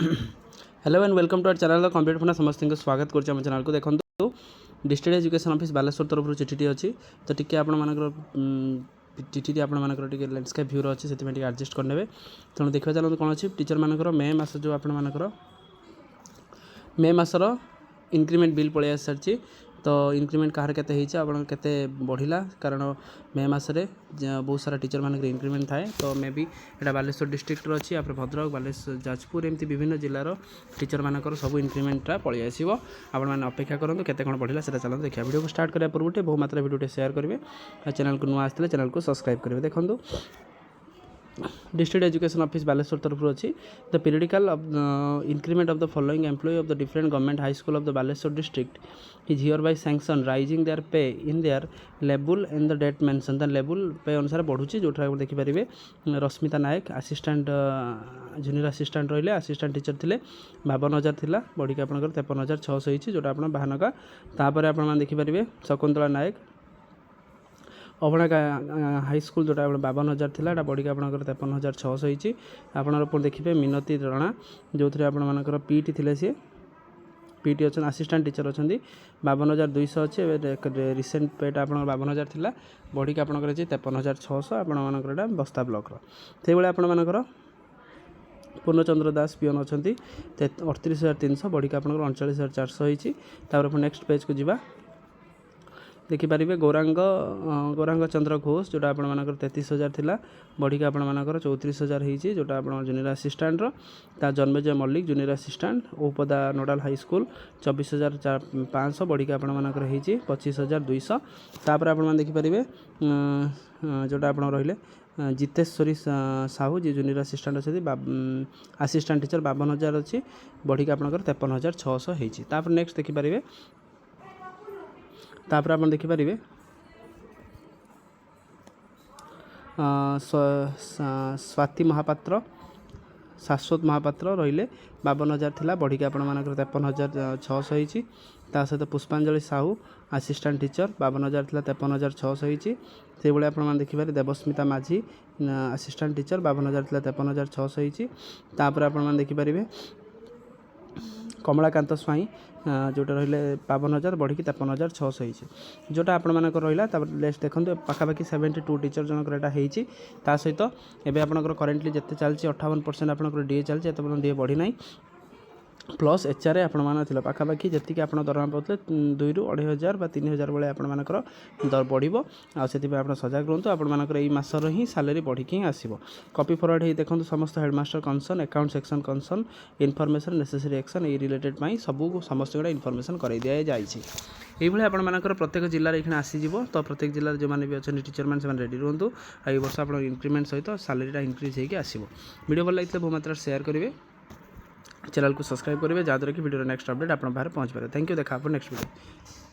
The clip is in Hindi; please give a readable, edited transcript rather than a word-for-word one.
Hello and welcome to our channel complete funda समस्त स्वागत कर चैनल को देखो डिस्ट्रिक्ट एजुकेशन ऑफिस बालेश्वर तरफ चिठी अच्छी तो टी आप चिठी आपर टे लैंडस्केप भ्यूर अच्छे से एडजस्ट करने तेणु देखा चलते कौन अच्छी टीचर मानकर मे मस जो आपर मे मसर इनक्रिमेंट बिल पलि आसी सारी तो इनक्रिमेंट कहार के आप बढ़ला कारण मे मसरे बहुत सारा टीचर मान इनक्रिमेंट थाए तो मे भी यहाँ बालेश्वर डिस्ट्रिक्ट अच्छी आप भद्रक बालेश्वर जाजपुर एमती विभिन्न जिलार टीचर मानकर सब इनक्रिमेंटा पलि आसो आप अपेक्षा करूँ केते कौन बढ़ला से चलते देखिए वीडियो को स्टार्ट करने पूर्व बहुत मात्रा वीडियो शेयर करेंगे चैनल को नुआ आसते चैनल को सब्सक्राइब करेंगे देखो डिस्ट्रिक्ट एजुकेशन ऑफिस बालेश्वर तरफ अच्छी the periodical increment of the following employee of the different government high school of the Baleshwar district is hereby sanction raising their pay in their level and the date mention the level pay अनुसार बढ़ुची जो देखिपारे Rashmita Nayak assistant junior assistant रही असिस्टेंट टीचर थे 52,000 थिला बढ़ी आप 53,600 होती जोटा आप बाहानका तापर आप देखिपारे शकुंतला नायक अभणा हाई स्कूल जोटा 52,000 थिला बढ़ी आप 53,600 होती आप देखिए मिनती रणा जो थे आपर पीटी थे सी पीटी अच्छा असिस्टेंट टीचर अच्छा 52,200 अच्छे रिसेंट पेटा आप 52,000 थिला बढ़ी आप 53,600 आपर बस्ता ब्लॉक से भाई आपर पूर्णचंद्र दास पियन अच्छा 38,300 बढ़ी आप 39,400 होती नेक्स्ट पेज को जीवा देखिपारे गौरांग चंद्र घोष जोटा आप 33,000 थिला बढ़ी आप 34,000 होती जोटा आप जूनियर असिस्टेंट ता जन्मजय मल्लिक जूनियर असिस्टेंट उपदा नोडाल हाई स्कूल 24,500 बढ़ी आप 25,200 तापर आप देखिपारे जोटा आप रही जितेश्वरी साहू जी जूनियर असिस्टेंट अच्छे असिस्टेंट टीचर 52,000 अच्छी बढ़ी आप 53,600 होती नेक्स्ट देखिपारे तापर आप देखिपारे स्वाति महापात्र शाश्वत महापात्र रहिले 52,000 थिला बढ़ी आप 53,600 होती सहित पुष्पांजलि साहू असिस्टेंट टीचर 52,000 थिला 53,600 होती से भाई आप देखिपारे देवस्मिता माझी असिस्टेंट टीचर 52,000 थिला 53,600 होती आप देखिपारे कमलाकांत स्वाई जोटा रही 52,000 बढ़ी 53,600 होती जोटा आप रहा लेस्ट देखते पाखापाखि 72 टीचर जनकर यहाँ सहित एवं आप करेन्टली जिते चलती 58% आप डीए चलती एत डीए बढ़ी ना प्लस एचआर आपण पाखापाखि जी आप दरमा पाते 2 ରୁ 2,500 बा 3,000 भाई आपर बढ़ो आप सजग रुहतु आपर मसर ही सालेरी बढ़िक ही आसो कॉपी फरवर्ड ही देखो समस्त headmaster concern account section concern information necessary action ये रिलेटेड सब समस्त गुड़ा इनफॉरमेशन कर दि जाइए ये आपर प्रत्येक जिले में ये आसीज तो प्रत्येक जिले जो मैंने भी अच्छे टीचर मैंने रेडी रुहतु ये वर्ष आप इंक्रीमेंट सहित सालेरीटा इंक्रीज होगी आसो वीडियो भल लगे बहुत मात्रा शेयर करेंगे चैनल को सब्सक्राइब करेंगे जहाँद्वारा कि वीडियो नेक्स्ट अपडेट आप बाहर पहुँच पारे थैंक यू देखा नेक्स्ट वीडियो।